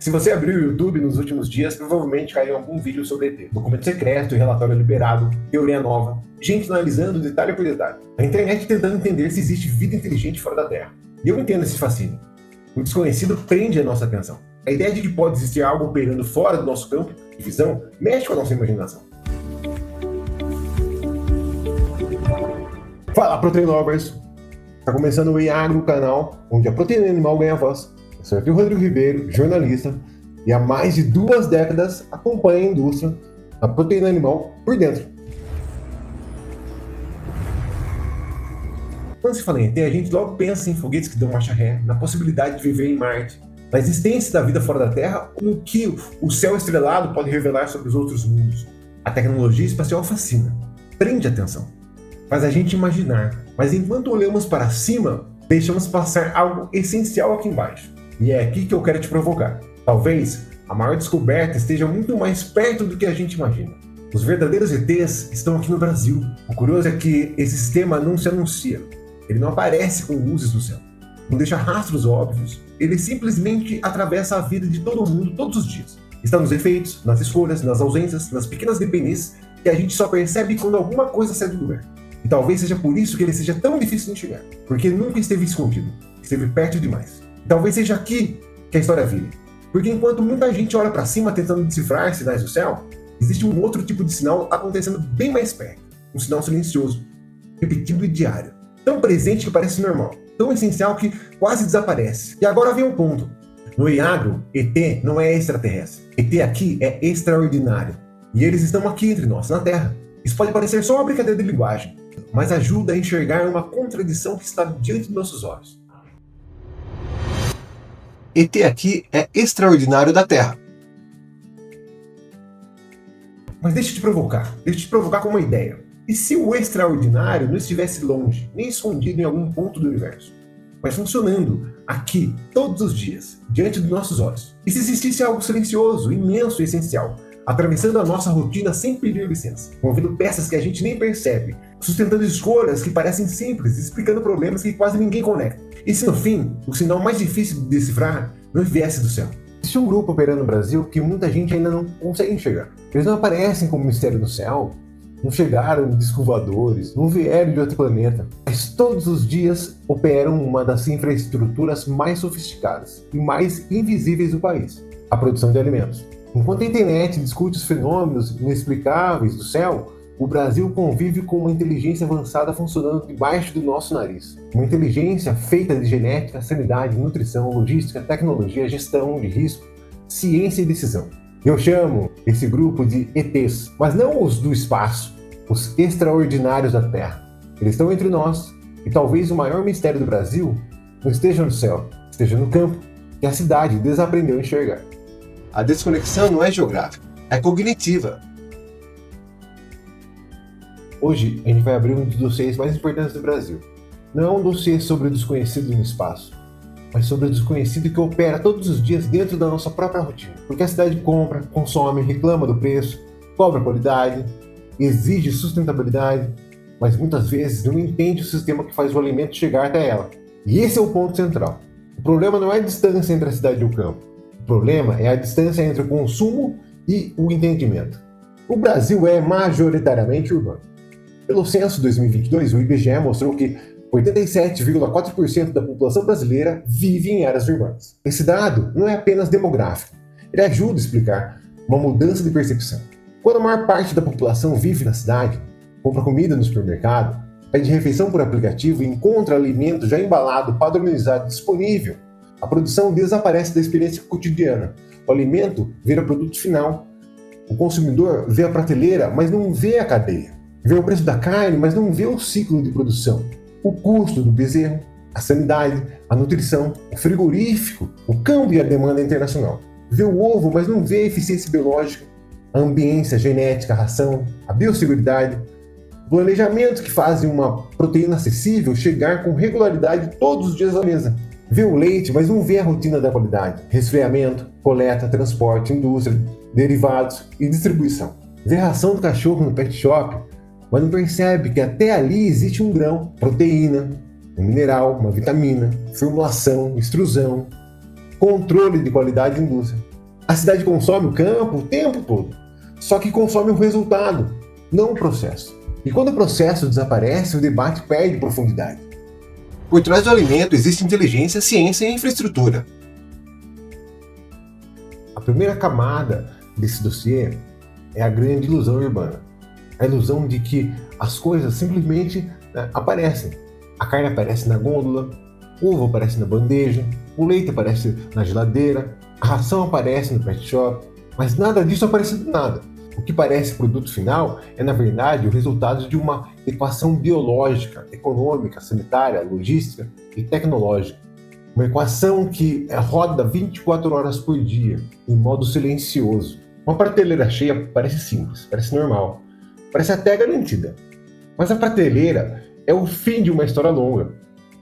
Se você abrir o YouTube nos últimos dias, provavelmente caiu algum vídeo sobre ET. Documento secreto, relatório liberado, teoria nova, gente analisando detalhe por detalhe. A internet tentando entender se existe vida inteligente fora da Terra. E eu entendo esse fascínio. O desconhecido prende a nossa atenção. A ideia de que pode existir algo operando fora do nosso campo de visão mexe com a nossa imaginação. Fala, Protein Lovers! Está começando o Iagro, o canal onde a proteína animal ganha voz. Eu sou aqui o Rodrigo Ribeiro, jornalista, e há mais de 2 décadas acompanho a indústria da proteína animal por dentro. Quando se fala em ET, a gente logo pensa em foguetes que dão marcha ré, na possibilidade de viver em Marte, na existência da vida fora da Terra ou no que o céu estrelado pode revelar sobre os outros mundos. A tecnologia espacial fascina, prende a atenção, faz a gente imaginar, mas enquanto olhamos para cima, deixamos passar algo essencial aqui embaixo. E é aqui que eu quero te provocar. Talvez a maior descoberta esteja muito mais perto do que a gente imagina. Os verdadeiros ETs estão aqui no Brasil. O curioso é que esse sistema não se anuncia. Ele não aparece com luzes no céu. Não deixa rastros óbvios. Ele simplesmente atravessa a vida de todo mundo todos os dias. Está nos efeitos, nas escolhas, nas ausências, nas pequenas dependências que a gente só percebe quando alguma coisa sai do lugar. E talvez seja por isso que ele seja tão difícil de enxergar. Porque nunca esteve escondido. Esteve perto demais. E talvez seja aqui que a história vire. Porque enquanto muita gente olha para cima tentando decifrar sinais do céu, existe um outro tipo de sinal acontecendo bem mais perto. Um sinal silencioso, repetido e diário. Tão presente que parece normal. Tão essencial que quase desaparece. E agora vem um ponto. No Iagro, ET não é extraterrestre. ET aqui é extraordinário. E eles estão aqui entre nós, na Terra. Isso pode parecer só uma brincadeira de linguagem, mas ajuda a enxergar uma contradição que está diante dos nossos olhos. ET aqui é extraordinário da Terra. Mas deixa eu te provocar com uma ideia. E se o extraordinário não estivesse longe, nem escondido em algum ponto do universo, mas funcionando aqui, todos os dias, diante dos nossos olhos? E se existisse algo silencioso, imenso e essencial, atravessando a nossa rotina sem pedir licença, movendo peças que a gente nem percebe, sustentando escolhas que parecem simples, explicando problemas que quase ninguém conecta? E se no fim, o sinal mais difícil de decifrar não viesse do céu? Existe um grupo operando no Brasil que muita gente ainda não consegue enxergar. Eles não aparecem como mistério do céu, não chegaram de discos voadores, não vieram de outro planeta, mas todos os dias operam uma das infraestruturas mais sofisticadas e mais invisíveis do país, a produção de alimentos. Enquanto a internet discute os fenômenos inexplicáveis do céu, o Brasil convive com uma inteligência avançada funcionando debaixo do nosso nariz. Uma inteligência feita de genética, sanidade, nutrição, logística, tecnologia, gestão de risco, ciência e decisão. Eu chamo esse grupo de ETs, mas não os do espaço, os extraordinários da Terra. Eles estão entre nós e talvez o maior mistério do Brasil não esteja no céu, esteja no campo, que a cidade desaprendeu a enxergar. A desconexão não é geográfica, é cognitiva. Hoje a gente vai abrir um dos dossiês mais importantes do Brasil. Não é um dossiê sobre o desconhecido no espaço, mas sobre o desconhecido que opera todos os dias dentro da nossa própria rotina. Porque a cidade compra, consome, reclama do preço, cobra qualidade, exige sustentabilidade, mas muitas vezes não entende o sistema que faz o alimento chegar até ela. E esse é o ponto central. O problema não é a distância entre a cidade e o campo. O problema é a distância entre o consumo e o entendimento. O Brasil é majoritariamente urbano. Pelo censo 2022, o IBGE mostrou que 87,4% da população brasileira vive em áreas urbanas. Esse dado não é apenas demográfico, ele ajuda a explicar uma mudança de percepção. Quando a maior parte da população vive na cidade, compra comida no supermercado, pede refeição por aplicativo e encontra alimento já embalado, padronizado, disponível, a produção desaparece da experiência cotidiana. O alimento vira produto final. O consumidor vê a prateleira, mas não vê a cadeia. Vê o preço da carne, mas não vê o ciclo de produção. O custo do bezerro, a sanidade, a nutrição, o frigorífico, o câmbio e a demanda internacional. Vê o ovo, mas não vê a eficiência biológica, a ambiência, a genética, a ração, a biosseguridade, o planejamento que faz uma proteína acessível chegar com regularidade todos os dias à mesa. Vê o leite, mas não vê a rotina da qualidade, resfriamento, coleta, transporte, indústria, derivados e distribuição. Vê a ração do cachorro no pet shop, mas não percebe que até ali existe um grão, proteína, um mineral, uma vitamina, formulação, extrusão. controle de qualidade e indústria. A cidade consome o campo o tempo todo, só que consome o resultado, não o processo. E quando o processo desaparece, o debate perde profundidade. Por trás do alimento existe inteligência, ciência e infraestrutura. A primeira camada desse dossiê é a grande ilusão urbana. A ilusão de que as coisas simplesmente aparecem. A carne aparece na gôndola, o ovo aparece na bandeja, o leite aparece na geladeira, a ração aparece no pet shop, mas nada disso aparece do nada. O que parece produto final é, na verdade, o resultado de uma equação biológica, econômica, sanitária, logística e tecnológica. Uma equação que roda 24 horas por dia, em modo silencioso. Uma prateleira cheia parece simples, parece normal, parece até garantida. Mas a prateleira é o fim de uma história longa.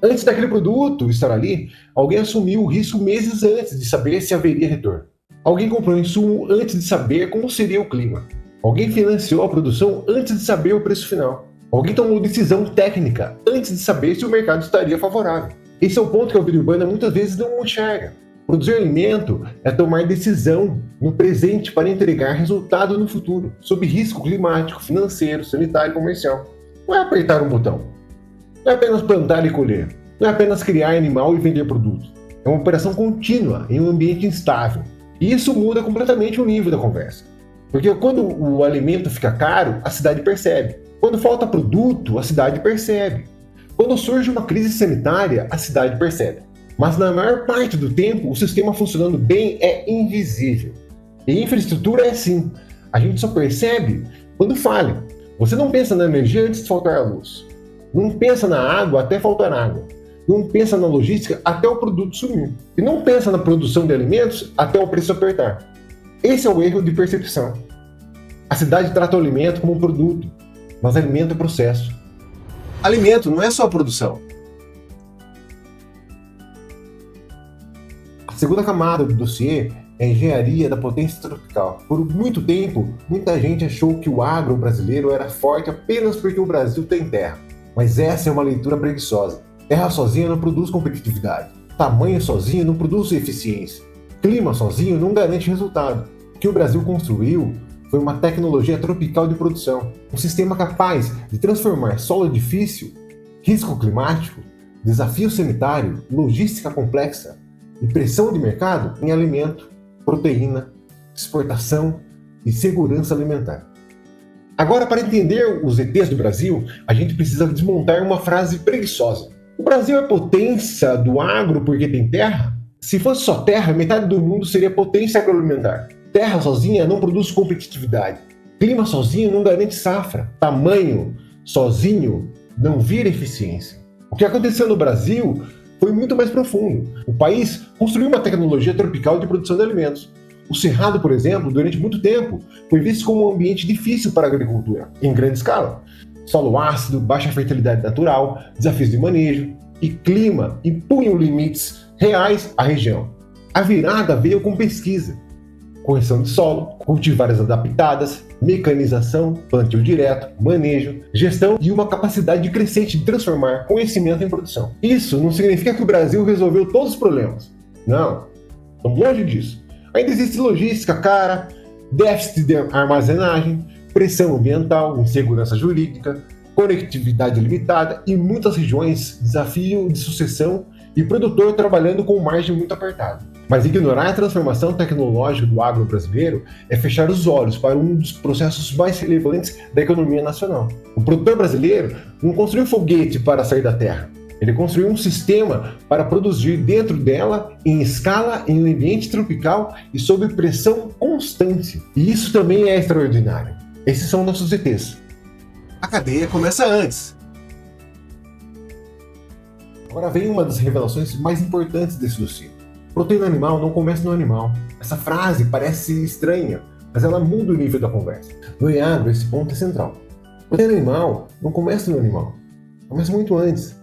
Antes daquele produto estar ali, alguém assumiu o risco meses antes de saber se haveria retorno. Alguém comprou insumo antes de saber como seria o clima. Alguém financiou a produção antes de saber o preço final. Alguém tomou decisão técnica antes de saber se o mercado estaria favorável. Esse é o ponto que a vida urbana muitas vezes não enxerga. Produzir alimento é tomar decisão no presente para entregar resultado no futuro, sob risco climático, financeiro, sanitário e comercial. Não é apertar um botão. Não é apenas plantar e colher. Não é apenas criar animal e vender produto. É uma operação contínua em um ambiente instável. E isso muda completamente o nível da conversa. Porque quando o alimento fica caro, a cidade percebe. Quando falta produto, a cidade percebe. Quando surge uma crise sanitária, a cidade percebe. Mas na maior parte do tempo, o sistema funcionando bem é invisível. E infraestrutura é assim. A gente só percebe quando falha. Você não pensa na energia antes de faltar a luz. Não pensa na água até faltar água. Não pensa na logística até o produto sumir. E não pensa na produção de alimentos até o preço apertar. Esse é o erro de percepção. A cidade trata o alimento como um produto, mas alimento é processo. Alimento não é só a produção. A segunda camada do dossiê é a engenharia da potência tropical. Por muito tempo, muita gente achou que o agro brasileiro era forte apenas porque o Brasil tem terra. Mas essa é uma leitura preguiçosa. Terra sozinha não produz competitividade. Tamanho sozinho não produz eficiência. Clima sozinho não garante resultado. O que o Brasil construiu foi uma tecnologia tropical de produção. Um sistema capaz de transformar solo difícil, risco climático, desafio sanitário, logística complexa e pressão de mercado em alimento, proteína, exportação e segurança alimentar. Agora, para entender os ETs do Brasil, a gente precisa desmontar uma frase preguiçosa. O Brasil é potência do agro porque tem terra? Se fosse só terra, metade do mundo seria potência agroalimentar. Terra sozinha não produz competitividade. Clima sozinho não garante safra. Tamanho sozinho não vira eficiência. O que aconteceu no Brasil foi muito mais profundo. O país construiu uma tecnologia tropical de produção de alimentos. O Cerrado, por exemplo, durante muito tempo, foi visto como um ambiente difícil para a agricultura, em grande escala. Solo ácido, baixa fertilidade natural, desafios de manejo e clima impunham limites reais à região. A virada veio com pesquisa, correção de solo, cultivares adaptadas, mecanização, plantio direto, manejo, gestão e uma capacidade crescente de transformar conhecimento em produção. Isso não significa que o Brasil resolveu todos os problemas. Não, estamos longe disso. Ainda existe logística cara, déficit de armazenagem, pressão ambiental, insegurança jurídica, conectividade limitada e muitas regiões desafio de sucessão e produtor trabalhando com margem muito apertada. Mas ignorar a transformação tecnológica do agro brasileiro é fechar os olhos para um dos processos mais relevantes da economia nacional. O produtor brasileiro não construiu foguete para sair da terra. Ele construiu um sistema para produzir dentro dela, em escala, em um ambiente tropical e sob pressão constante. E isso também é extraordinário. Esses são nossos ETs. A cadeia começa antes. Agora vem uma das revelações mais importantes desse dossiê. Proteína animal não começa no animal. Essa frase parece estranha, mas ela muda o nível da conversa. No Iagro, esse ponto é central. Proteína animal não começa no animal. Começa muito antes.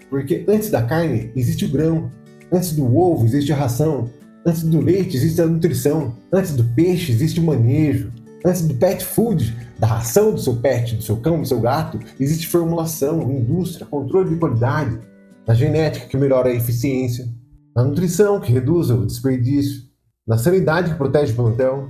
Porque antes da carne existe o grão, antes do ovo existe a ração, antes do leite existe a nutrição, antes do peixe existe o manejo, antes do pet food, da ração do seu pet, do seu cão, do seu gato, existe formulação, indústria, controle de qualidade, na genética que melhora a eficiência, na nutrição que reduz o desperdício, na sanidade que protege o plantel,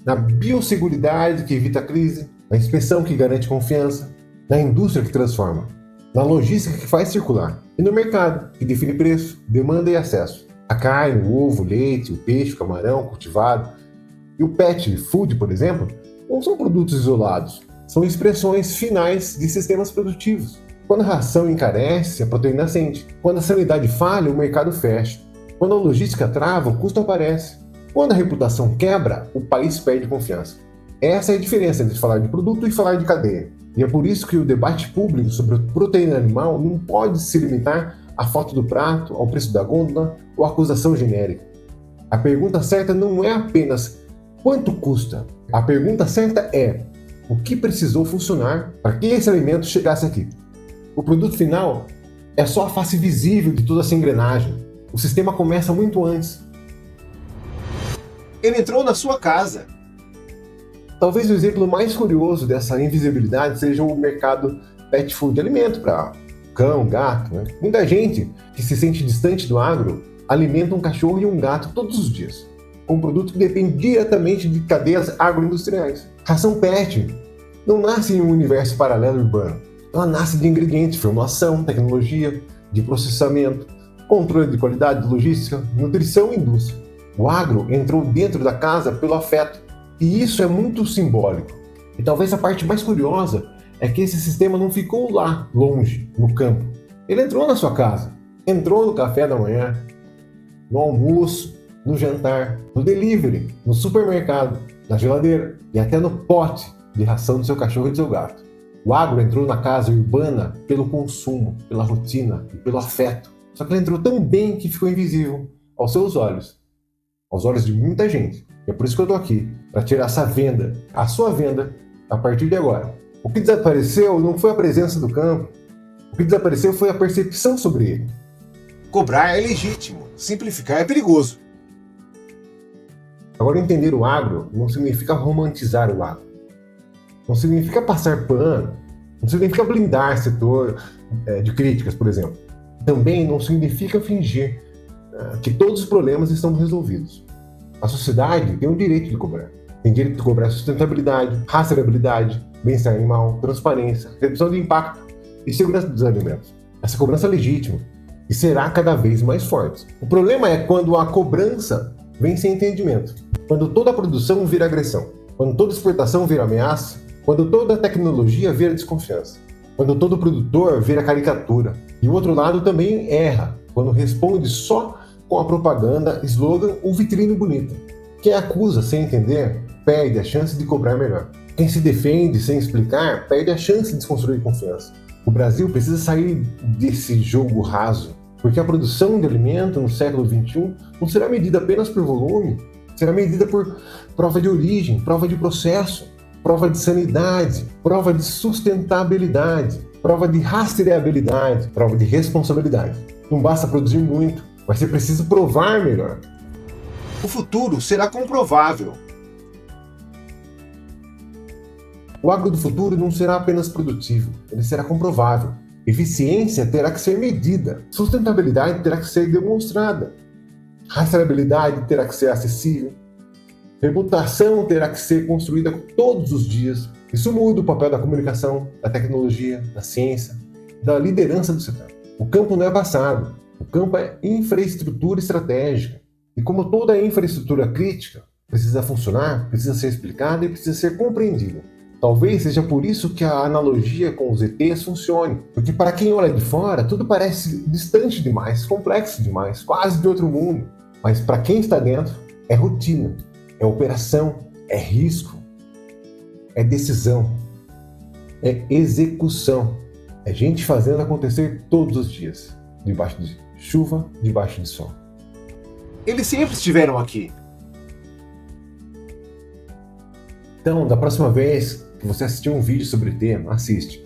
na biosseguridade que evita a crise, na inspeção que garante confiança, na indústria que transforma, na logística que faz circular e no mercado que define preço, demanda e acesso. A carne, o ovo, o leite, o peixe, o camarão cultivado e o pet food, por exemplo, não são produtos isolados, são expressões finais de sistemas produtivos. Quando a ração encarece, a proteína ascende. Quando a sanidade falha, o mercado fecha. Quando a logística trava, o custo aparece. Quando a reputação quebra, o país perde confiança. Essa é a diferença entre falar de produto e falar de cadeia. E é por isso que o debate público sobre proteína animal não pode se limitar à foto do prato, ao preço da gôndola ou à acusação genérica. A pergunta certa não é apenas quanto custa. A pergunta certa é o que precisou funcionar para que esse alimento chegasse aqui. O produto final é só a face visível de toda essa engrenagem. O sistema começa muito antes. Ele entrou na sua casa. Talvez o exemplo mais curioso dessa invisibilidade seja o mercado pet food de alimento para cão, gato. Né? Muita gente que se sente distante do agro alimenta um cachorro e um gato todos os dias, com um produto que depende diretamente de cadeias agroindustriais. Ração pet não nasce em um universo paralelo urbano. Ela nasce de ingredientes, formulação, tecnologia, de processamento, controle de qualidade, logística, nutrição e indústria. O agro entrou dentro da casa pelo afeto, e isso é muito simbólico. E talvez a parte mais curiosa é que esse sistema não ficou lá, longe, no campo. Ele entrou na sua casa, entrou no café da manhã, no almoço, no jantar, no delivery, no supermercado, na geladeira e até no pote de ração do seu cachorro e do seu gato. O agro entrou na casa urbana pelo consumo, pela rotina e pelo afeto. Só que ele entrou tão bem que ficou invisível aos seus olhos, aos olhos de muita gente. E é por isso que eu estou aqui, para tirar essa venda, a sua venda, a partir de agora. O que desapareceu não foi a presença do campo, o que desapareceu foi a percepção sobre ele. Cobrar é legítimo, simplificar é perigoso. Agora, entender o agro não significa romantizar o agro. Não significa passar pano, não significa blindar setor de críticas, por exemplo. Também não significa fingir que todos os problemas estão resolvidos. A sociedade tem o direito de cobrar. Tem direito de cobrar sustentabilidade, rastreabilidade, bem-estar animal, transparência, redução de impacto e segurança dos alimentos. Essa cobrança é legítima e será cada vez mais forte. O problema é quando a cobrança vem sem entendimento, quando toda a produção vira agressão, quando toda exportação vira ameaça, quando toda a tecnologia vira desconfiança, quando todo produtor vira caricatura. E o outro lado também erra, quando responde só com a propaganda, slogan ou vitrine bonita. Quem acusa sem entender, perde a chance de cobrar melhor. Quem se defende sem explicar, perde a chance de desconstruir confiança. O Brasil precisa sair desse jogo raso, porque a produção de alimento no século XXI não será medida apenas por volume, será medida por prova de origem, prova de processo, prova de sanidade, prova de sustentabilidade, prova de rastreabilidade, prova de responsabilidade. Não basta produzir muito, mas você precisa provar melhor. O futuro será comprovável. O agro do futuro não será apenas produtivo, ele será comprovável. Eficiência terá que ser medida, sustentabilidade terá que ser demonstrada, rastreabilidade terá que ser acessível, reputação terá que ser construída todos os dias. Isso muda o papel da comunicação, da tecnologia, da ciência, da liderança do setor. O campo não é passado, o campo é infraestrutura estratégica. E como toda infraestrutura crítica, precisa funcionar, precisa ser explicada e precisa ser compreendida. Talvez seja por isso que a analogia com os ETs funcione, porque para quem olha de fora, tudo parece distante demais, complexo demais, quase de outro mundo. Mas para quem está dentro, é rotina, é operação, é risco, é decisão, é execução. É gente fazendo acontecer todos os dias, debaixo de chuva, debaixo de sol. Eles sempre estiveram aqui. Então, da próxima vez que você assistir um vídeo sobre o tema, assiste.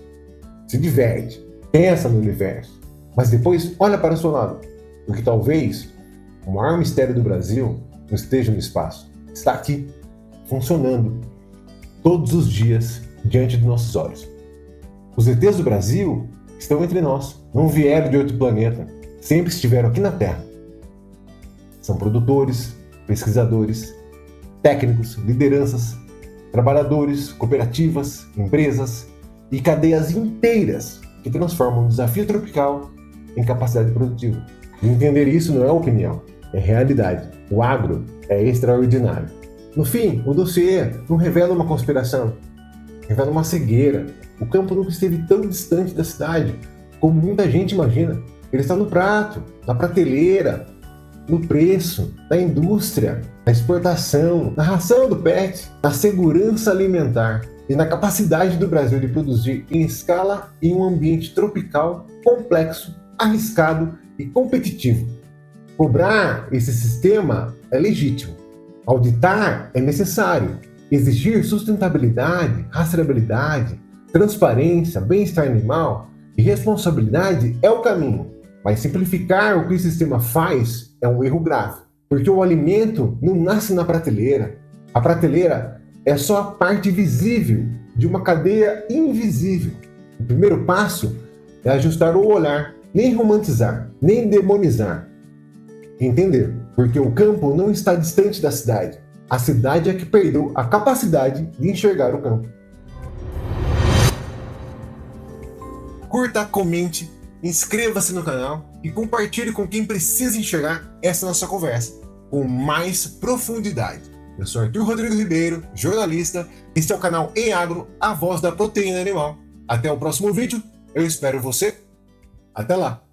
Se diverte, pensa no universo, mas depois olha para o seu lado, porque talvez o maior mistério do Brasil não esteja no espaço. Está aqui, funcionando, todos os dias, diante de nossos olhos. Os ETs do Brasil estão entre nós, não vieram de outro planeta, sempre estiveram aqui na Terra. São produtores, pesquisadores, técnicos, lideranças, trabalhadores, cooperativas, empresas e cadeias inteiras que transformam o desafio tropical em capacidade produtiva. E entender isso não é opinião, é realidade. O agro é extraordinário. No fim, o dossiê não revela uma conspiração, revela uma cegueira. O campo nunca esteve tão distante da cidade como muita gente imagina. Ele está no prato, na prateleira, no preço, na indústria, na exportação, na ração do pet, na segurança alimentar e na capacidade do Brasil de produzir em escala em um ambiente tropical complexo, arriscado e competitivo. Cobrar esse sistema é legítimo. Auditar é necessário. Exigir sustentabilidade, rastreabilidade, transparência, bem-estar animal e responsabilidade é o caminho. Mas simplificar o que o sistema faz é um erro grave. Porque o alimento não nasce na prateleira. A prateleira é só a parte visível de uma cadeia invisível. O primeiro passo é ajustar o olhar, nem romantizar, nem demonizar. Entender, porque o campo não está distante da cidade. A cidade é que perdeu a capacidade de enxergar o campo. Curta, comente, inscreva-se no canal e compartilhe com quem precisa enxergar essa nossa conversa com mais profundidade. Eu sou Arthur Rodrigo Ribeiro, jornalista. Este é o canal Agro, a voz da proteína animal. Até o próximo vídeo. Eu espero você. Até lá!